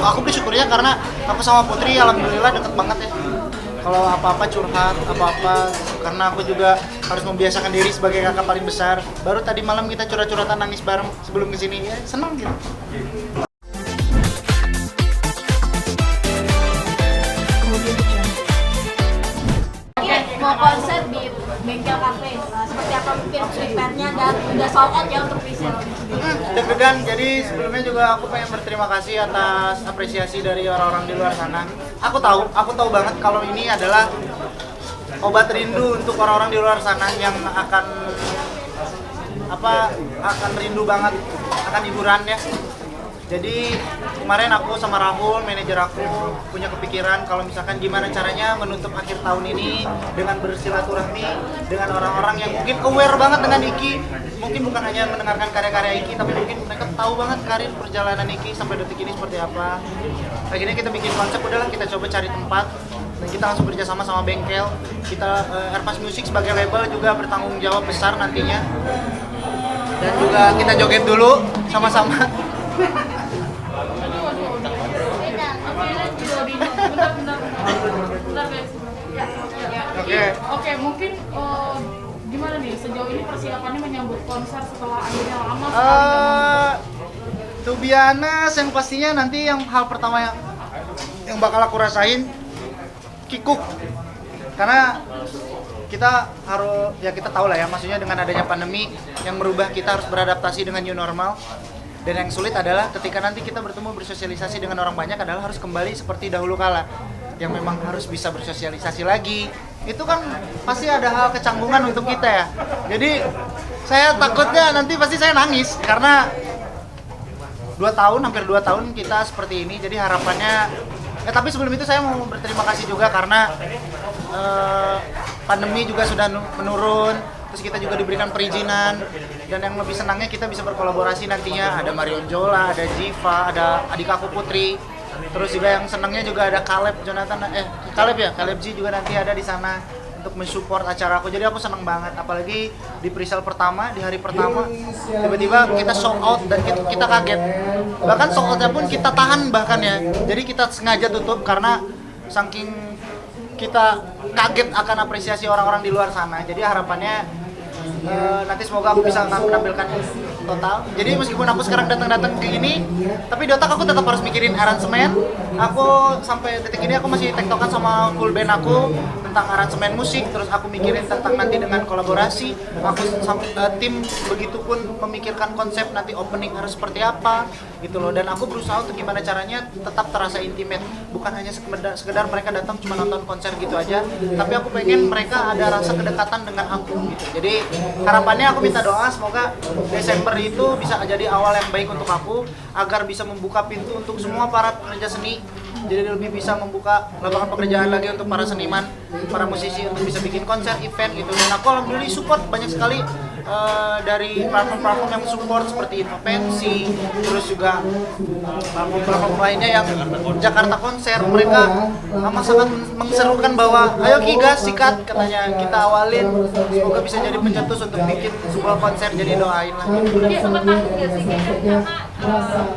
aku bersyukurnya karena aku sama Putri alhamdulillah deket banget ya. Kalau apa-apa curhat, apa-apa, karena aku juga harus membiasakan diri sebagai kakak paling besar. Baru tadi malam kita curhat-curhatan nangis bareng sebelum kesini, ya senang gitu. Oke, mau konser di Bengkel Cafe. Seperti apa mungkin prepare-nya dan udah sold out ya untuk resale? Deg-degan, jadi sebelumnya juga aku pengen berterima kasih atas apresiasi dari orang-orang di luar sana. Aku tahu banget kalau ini adalah obat rindu untuk orang-orang di luar sana yang akan rindu banget akan hiburan ya. Jadi kemarin aku sama Rahul, manajer aku, punya kepikiran kalau misalkan gimana caranya menutup akhir tahun ini dengan bersilaturahmi dengan orang-orang yang mungkin aware banget dengan Iki. Mungkin bukan hanya mendengarkan karya-karya Iki, tapi mungkin mereka tahu banget karir perjalanan Iki sampai detik ini seperti apa. Akhirnya kita bikin konsep, udahlah kita coba cari tempat dan kita langsung kerja sama bengkel. Kita Airpass Music sebagai label juga bertanggung jawab besar nantinya. Dan juga kita joget dulu sama-sama. Oke, mungkin gimana nih sejauh ini persiapannya menyambut konser setelah akhirnya lama To be honest, yang pastinya nanti yang hal pertama yang bakal aku rasain kikuk. Karena kita harus, ya kita tahu lah ya, maksudnya dengan adanya pandemi yang merubah kita harus beradaptasi dengan new normal. Dan yang sulit adalah ketika nanti kita bertemu bersosialisasi dengan orang banyak adalah harus kembali seperti dahulu kala, yang memang harus bisa bersosialisasi lagi. Itu kan pasti ada hal kecanggungan untuk kita ya. Jadi saya takutnya nanti pasti saya nangis karena hampir 2 tahun kita seperti ini. Jadi harapannya tapi sebelum itu saya mau berterima kasih juga karena pandemi juga sudah menurun. Terus kita juga diberikan perizinan, dan yang lebih senangnya kita bisa berkolaborasi nantinya. Ada Marion Jola, ada Jiva, ada adik aku Putri. Terus juga yang senangnya juga ada Caleb G juga nanti ada di sana untuk mensupport acara aku. Jadi aku senang banget, apalagi di presale pertama, di hari pertama tiba-tiba kita sold out dan kita kaget. Bahkan sold outnya pun kita tahan bahkan ya. Jadi kita sengaja tutup karena saking kita kaget akan apresiasi orang-orang di luar sana. Jadi harapannya nanti semoga aku bisa menampilkan total. Jadi meskipun aku sekarang datang ke ini, tapi di otak aku tetap harus mikirin aransemen. Aku sampai detik ini aku masih tektokan sama full band aku tentang aransemen musik. Terus aku mikirin tentang nanti dengan kolaborasi. Aku tim begitupun memikirkan konsep nanti opening harus seperti apa gitu loh. Dan aku berusaha untuk gimana caranya tetap terasa intimate. Bukan hanya sekedar mereka datang cuma nonton konser gitu aja, tapi aku pengen mereka ada rasa kedekatan dengan aku gitu. Jadi harapannya aku minta doa semoga Desember itu bisa jadi awal yang baik untuk aku agar bisa membuka pintu untuk semua para pekerja seni. Jadi lebih bisa membuka lapangan pekerjaan lagi untuk para seniman, para musisi untuk bisa bikin konser, event gitu. Dan aku alhamdulillah support banyak sekali dari platform-platform yang support seperti Innopensi, terus juga platform-platform lainnya yang Jakarta Konser. Mereka amat sangat mengserukan bahwa ayo Ki gas sikat, katanya kita awalin, semoga bisa jadi pencetus untuk bikin sebuah konser. Jadi doain lah. Dia sempat takut nggak sih karena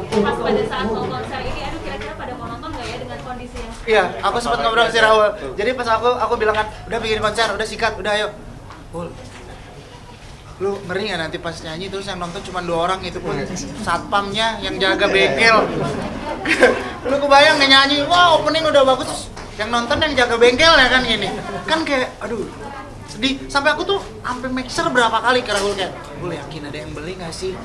pas pada saat mau konser ini, aduh kira-kira pada mau nonton nggak ya dengan kondisi yang Iya, aku sempat ngobrol si Rahul. Jadi pas aku bilang kan, udah bikin konser, udah sikat, udah ayo. Lu ngeri nggak nanti pas nyanyi terus yang nonton cuma 2 orang, itu pun satpamnya yang jaga bengkel. Lu kebayang nggak nyanyi, wah opening udah bagus, yang nonton yang jaga bengkel ya kan ini. Kan kayak aduh sedih. Sampai aku tuh sampai mixer berapa kali ke Rahul kayak, gue yakin ada yang beli nggak sih?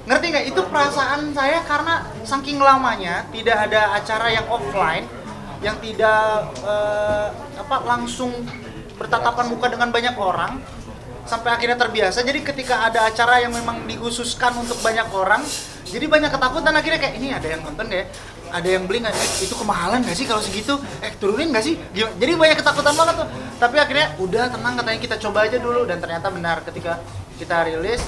Ngerti nggak? Itu perasaan saya karena saking lamanya tidak ada acara yang offline, yang tidak langsung bertatapan muka dengan banyak orang. Sampai akhirnya terbiasa, jadi ketika ada acara yang memang dikhususkan untuk banyak orang, jadi banyak ketakutan. Akhirnya kayak, ini ada yang nonton nggak ya? Ada yang beli nggak? Itu kemahalan nggak sih kalau segitu? Turunin nggak sih? Jadi banyak ketakutan banget tuh. Tapi akhirnya udah tenang, katanya kita coba aja dulu. Dan ternyata benar, ketika kita rilis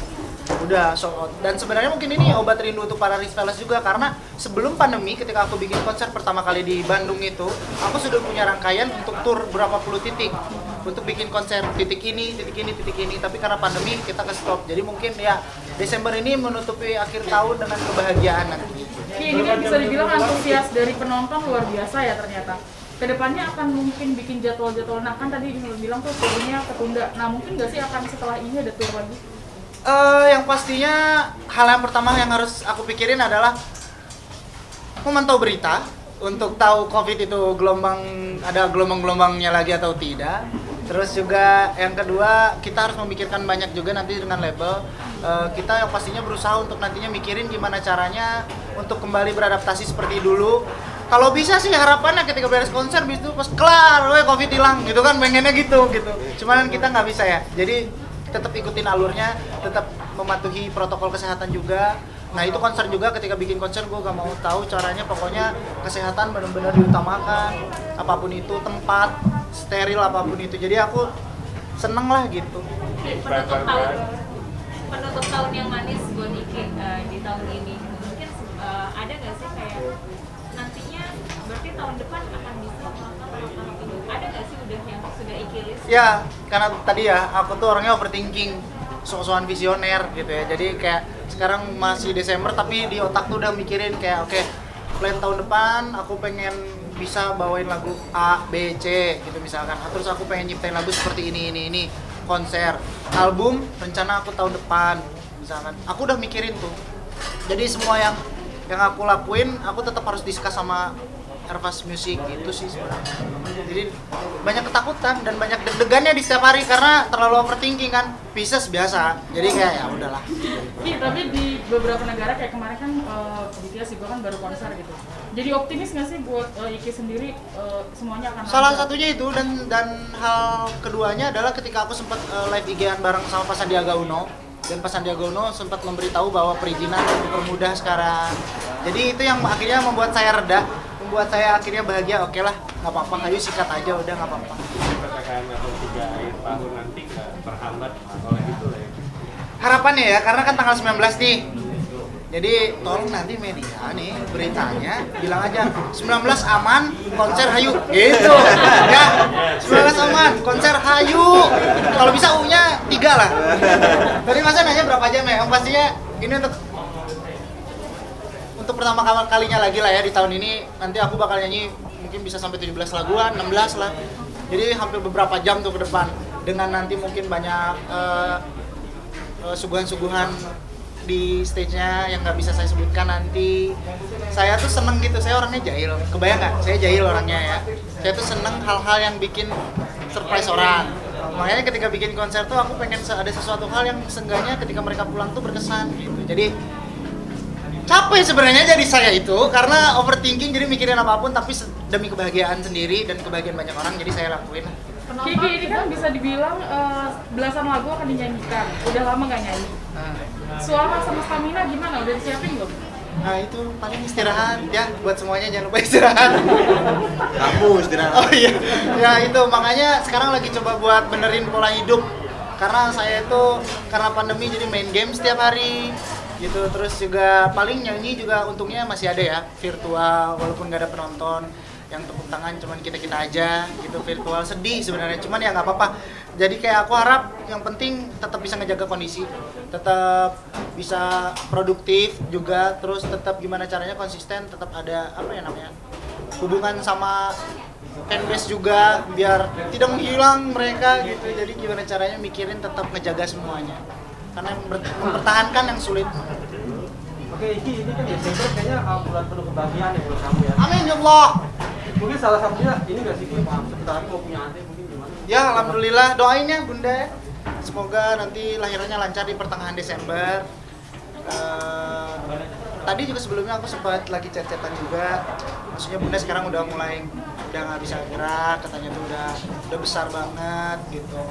udah sold out. Dan sebenarnya mungkin ini obat rindu untuk para resellers juga, karena sebelum pandemi ketika aku bikin konser pertama kali di Bandung itu, aku sudah punya rangkaian untuk tur berapa puluh titik. untuk bikin konser titik ini, tapi karena pandemi kita ke stop. Jadi mungkin ya Desember ini menutupi akhir tahun dengan kebahagiaan nanti. Ini kan bisa dibilang antusias dari penonton luar biasa ya ternyata. Kedepannya akan mungkin bikin jadwal-jadwal, nah kan tadi Inul bilang tuh turnya ketunda. Nah mungkin nggak sih akan setelah ini ada tour lagi? Yang pastinya hal yang pertama yang harus aku pikirin adalah memantau berita untuk tahu COVID itu ada gelombang-gelombangnya lagi atau tidak. Terus juga yang kedua kita harus memikirkan banyak juga nanti dengan label. Kita yang pastinya berusaha untuk nantinya mikirin gimana caranya untuk kembali beradaptasi seperti dulu. Kalau bisa sih harapannya ketika beres konser bis itu pas kelar, COVID hilang gitu kan, pengennya gitu. Cuman kita nggak bisa ya. Jadi tetap ikutin alurnya, tetap mematuhi protokol kesehatan juga. Nah itu konser juga, ketika bikin konser gue gak mau tahu caranya, pokoknya kesehatan benar-benar diutamakan, apapun itu, tempat, steril apapun itu. Jadi aku seneng lah gitu. Penutup tahun yang manis buat Iki di tahun ini, mungkin ada nggak sih kayak nantinya berarti tahun depan akan bisa melakukan ini? Ada nggak sih udah yang sudah Iki list? Ya, karena tadi ya aku tuh orangnya overthinking, sok-sokan visioner gitu ya. Jadi kayak sekarang masih Desember tapi di otak tuh udah mikirin kayak oke, plan tahun depan aku pengen bisa bawain lagu A, B, C gitu misalkan. Terus aku pengen nyiptain lagu seperti ini. Konser, album rencana aku tahun depan misalkan. Aku udah mikirin tuh. Jadi semua yang aku lakuin aku tetap harus discuss sama Ervas Music gitu sih sebenarnya. Jadi banyak ketakutan dan banyak deg-degannya di setiap hari karena terlalu overthinking kan. Pisces biasa. Jadi kayak ya udahlah. Iya, tapi di beberapa negara kayak kemarin kan BTS juga kan baru konser gitu. Jadi optimis nggak sih buat Iki sendiri semuanya akan Salah lancar? satunya itu dan hal keduanya adalah ketika aku sempat live IG-an bareng sama Pak Sandiaga Uno. Dan Pak Sandiaga Uno sempat memberitahu bahwa perizinan dipermudah sekarang. Jadi itu yang akhirnya membuat saya reda, membuat saya akhirnya bahagia. Oke lah, nggak apa-apa, ayo sikat aja, udah nggak apa-apa. PPKM level 3 akhir tahun nanti nggak terhambat oleh itu lah ya. Harapannya ya, karena kan tanggal 19 nih. Jadi tolong nanti media nih beritanya bilang aja 19 aman, konser hayu gitu. Ya, 19 aman, konser hayu. Kalau bisa U-nya 3 lah. Tadi Mas nanya berapa jam ya? Yang pastinya ini untuk pertama kalinya lagi lah ya di tahun ini. Nanti aku bakal nyanyi mungkin bisa sampai 17 laguan, 16 lah. Jadi hampir beberapa jam tuh ke depan. Dengan nanti mungkin banyak suguhan-suguhan di stage-nya yang nggak bisa saya sebutkan nanti. Saya tuh seneng gitu, saya orangnya jahil. Kebayang nggak? Saya jahil orangnya ya. Saya tuh seneng hal-hal yang bikin surprise orang. Makanya ketika bikin konser tuh aku pengen ada sesuatu hal yang seenggaknya ketika mereka pulang tuh berkesan gitu. Jadi capek sebenarnya jadi saya itu karena overthinking, jadi mikirin apapun tapi demi kebahagiaan sendiri dan kebahagiaan banyak orang jadi saya lakuin. Kiki ini kan bisa dibilang belasan lagu akan dinyanyikan. Udah lama nggak nyanyi. Suara sama stamina gimana? Udah disiapin belum? Nah itu paling istirahat ya, buat semuanya jangan lupa istirahat. Kamu istirahat. Oh iya, ya itu makanya sekarang lagi coba buat benerin pola hidup. Karena saya itu karena pandemi jadi main game setiap hari gitu. Terus juga paling nyanyi juga untungnya masih ada ya, virtual walaupun nggak ada penonton. Yang tepuk tangan cuman kita aja gitu, virtual. Sedih sebenarnya, cuman ya nggak apa-apa. Jadi kayak aku harap yang penting tetap bisa ngejaga kondisi, tetap bisa produktif juga, terus tetap gimana caranya konsisten, tetap ada apa ya namanya hubungan sama fanbase juga biar tidak menghilang mereka gitu. Jadi gimana caranya mikirin tetap ngejaga semuanya karena mempertahankan yang sulit. Oke, ini kan Desember kayaknya bulan penuh kebahagiaan ya buat kamu ya. Amin ya Allah. Mungkin salah satunya ini nggak sih, sebentar lagi mau punya adik mungkin gimana? Ya alhamdulillah, doain ya bunda. Semoga nanti lahirannya lancar di pertengahan Desember. Tadi juga sebelumnya aku sempat lagi chat-chatan juga. Maksudnya bunda sekarang udah nggak bisa gerak, katanya tuh udah besar banget gitu.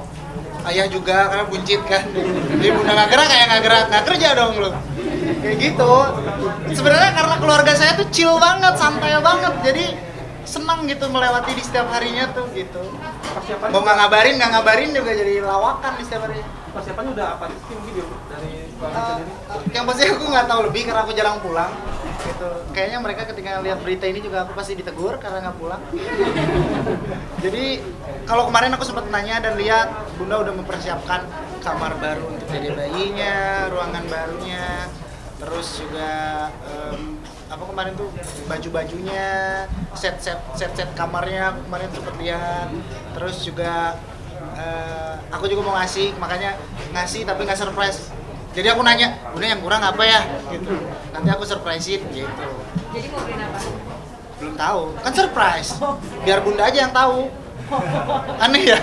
Ayah juga karena buncit kan. Jadi bunda nggak gerak kayak nggak kerja dong lu. Kayak gitu. Sebenarnya karena keluarga saya tuh chill banget, santai banget. Jadi senang gitu melewati di setiap harinya tuh gitu. Persiapannya Mau nggak ngabarin juga jadi lawakan di setiap hari. persiapannya udah apa sih mungkin dari keluarga sendiri? Yang pasti aku nggak tahu lebih karena aku jarang pulang gitu. gitu. Kayaknya mereka ketika lihat berita ini juga aku pasti ditegur karena nggak pulang. Jadi kalau kemarin aku sempat nanya dan lihat Bunda udah mempersiapkan kamar baru untuk dede bayinya, ruangan barunya, terus juga apa kemarin tuh baju-bajunya, set kamarnya aku kemarin sempat lihat. Terus juga aku juga mau ngasih, makanya ngasih tapi nggak surprise. Jadi aku nanya, Bunda yang kurang apa ya? Gitu. Nanti aku surprisein gitu. Jadi mau beliin apa? Belum tahu, kan surprise. Biar Bunda aja yang tahu. Aneh ya?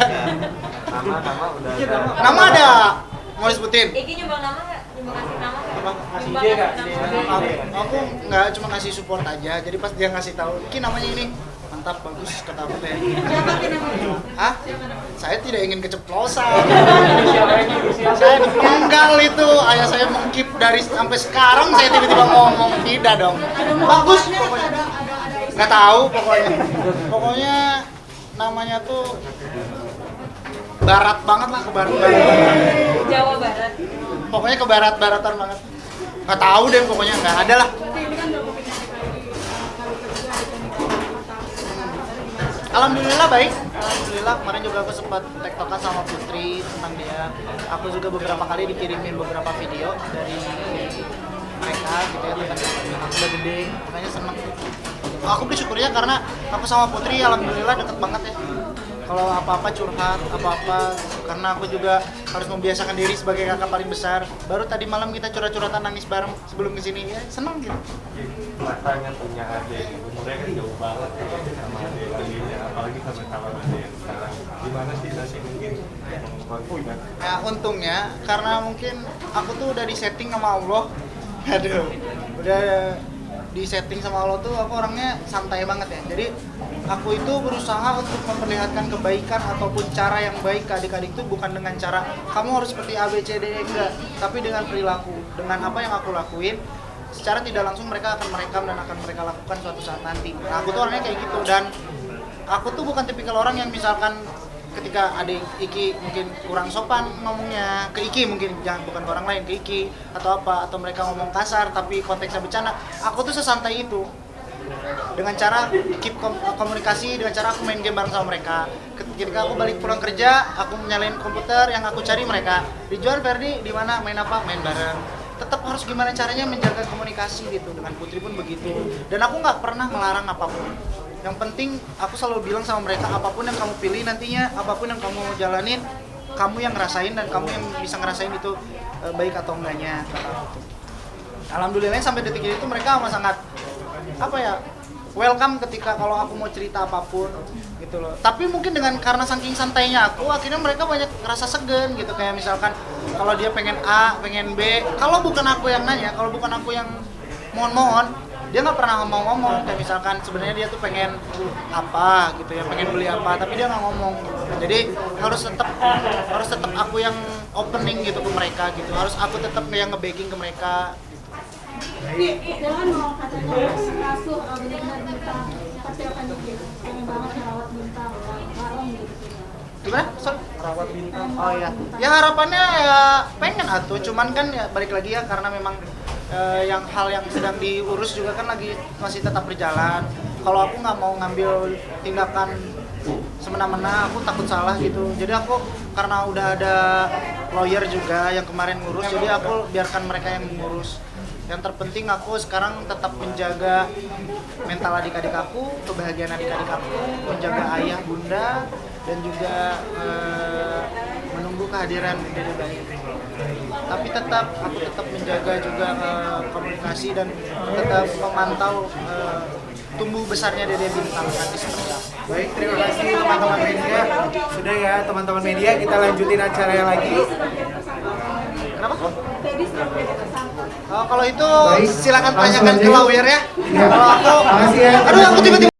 Nama udah Iya, ada. Nama ada. Mau disebutin? Iki nyumbang nama nggak? Nyumbang kasih nama nggak? Apa? Ngasih Nyumbang ide kasih nggak? nama. Aku nggak cuma ngasih support aja. Jadi pas dia ngasih tahu, ini namanya ini mantap, bagus, kata aku teh. Siapa tuh namanya? Hah? Saya tidak ingin keceplosan. Inisial. Saya ditinggal itu. Ayah saya mengkip dari sampai sekarang saya tiba-tiba ngomong tidak dong. Bagus pokoknya. Nggak tahu pokoknya. Pokoknya namanya tuh barat banget lah, ke barat. Jawa Barat. Pokoknya ke barat-baratan banget. Nggak tahu deh pokoknya, nggak ada lah. Alhamdulillah baik. Alhamdulillah kemarin juga aku sempat tektokan sama Putri tentang dia. Aku juga beberapa kali dikirimin beberapa video dari mereka gitu ya, tentang aku udah gede, makanya seneng. Aku bersyukurnya karena aku sama Putri alhamdulillah deket banget ya. Kalau apa-apa curhat, apa-apa, karena aku juga harus membiasakan diri sebagai kakak paling besar. Baru tadi malam kita curhat-curhatan nangis bareng sebelum kesini, ya seneng gitu. Rasanya punya adik, umurnya kan jauh banget sama adik lainnya, apalagi sama calon adik yang sekarang. Gimana sih Nasi mungkin mengkonfirmasi? Ya untungnya karena mungkin aku tuh udah disetting sama Allah. Aduh, udah disetting sama Allah tuh aku orangnya santai banget ya. Jadi aku itu berusaha untuk memperlihatkan kebaikan ataupun cara yang baik ke adik-adik itu bukan dengan cara kamu harus seperti A, B, C, D, E, enggak, tapi dengan perilaku, dengan apa yang aku lakuin secara tidak langsung mereka akan merekam dan akan mereka lakukan suatu saat nanti. Nah, aku tuh orangnya kayak gitu dan aku tuh bukan tipikal orang yang misalkan ketika adik Iki mungkin kurang sopan ngomongnya ke Iki, mungkin jangan bukan ke orang lain, ke Iki atau apa, atau mereka ngomong kasar tapi konteksnya bercanda, aku tuh sesantai itu dengan cara keep komunikasi, dengan cara aku main game bareng sama mereka. Ketika aku balik pulang kerja, aku nyalain komputer, yang aku cari mereka Rijuan, Ferdi di mana, main apa, main bareng. Tetap harus gimana caranya menjaga komunikasi gitu. Dengan Putri pun begitu, dan aku nggak pernah melarang apapun. Yang penting aku selalu bilang sama mereka, apapun yang kamu pilih nantinya, apapun yang kamu jalanin, kamu yang ngerasain dan kamu yang bisa ngerasain itu baik atau enggaknya. Alhamdulillah sampai detik ini tuh mereka amat sangat apa ya, welcome ketika kalau aku mau cerita apapun gitu loh. Tapi mungkin dengan karena saking santainya aku, akhirnya mereka banyak ngerasa segan gitu. Kayak misalkan kalau dia pengen A, pengen B, kalau bukan aku yang nanya, kalau bukan aku yang mohon-mohon, dia nggak pernah mau ngomong. Kayak misalkan sebenarnya dia tuh pengen apa gitu ya, pengen beli apa, tapi dia nggak ngomong gitu. Jadi harus tetap aku yang opening gitu ke mereka gitu. Harus aku tetap yang nge-bagging ke mereka. Jangan mau katanya asuh benar-benar bintang seperti apa nih? Pengen banget ngerawat bintang, bareng gitu. Gimana? Sorry. Rawat bintang. Oh iya. Ya harapannya ya pengen atuh, cuman kan ya balik lagi ya karena memang yang hal yang sedang diurus juga kan lagi masih tetap berjalan. Kalau aku nggak mau ngambil tindakan semena-mena, aku takut salah gitu. Jadi aku karena udah ada lawyer juga yang kemarin ngurus, jadi aku biarkan mereka yang ngurus. Yang terpenting aku sekarang tetap menjaga mental adik-adik aku, kebahagiaan adik-adik aku, menjaga ayah, bunda, dan juga menunggu kehadiran dede bayi. Tapi aku tetap menjaga juga komunikasi dan tetap memantau tumbuh besarnya dede bintang nanti seperti apa. Baik, terima kasih teman-teman media. Sudah ya teman-teman media, kita lanjutin acaranya lagi. Kenapa? Teddy sebagai tersangka. Kalau itu Baik, silakan langsung tanyakan ke aja. lawyer ya. Iya. Kalau aku, Makasih ya. aduh aku tiba-tiba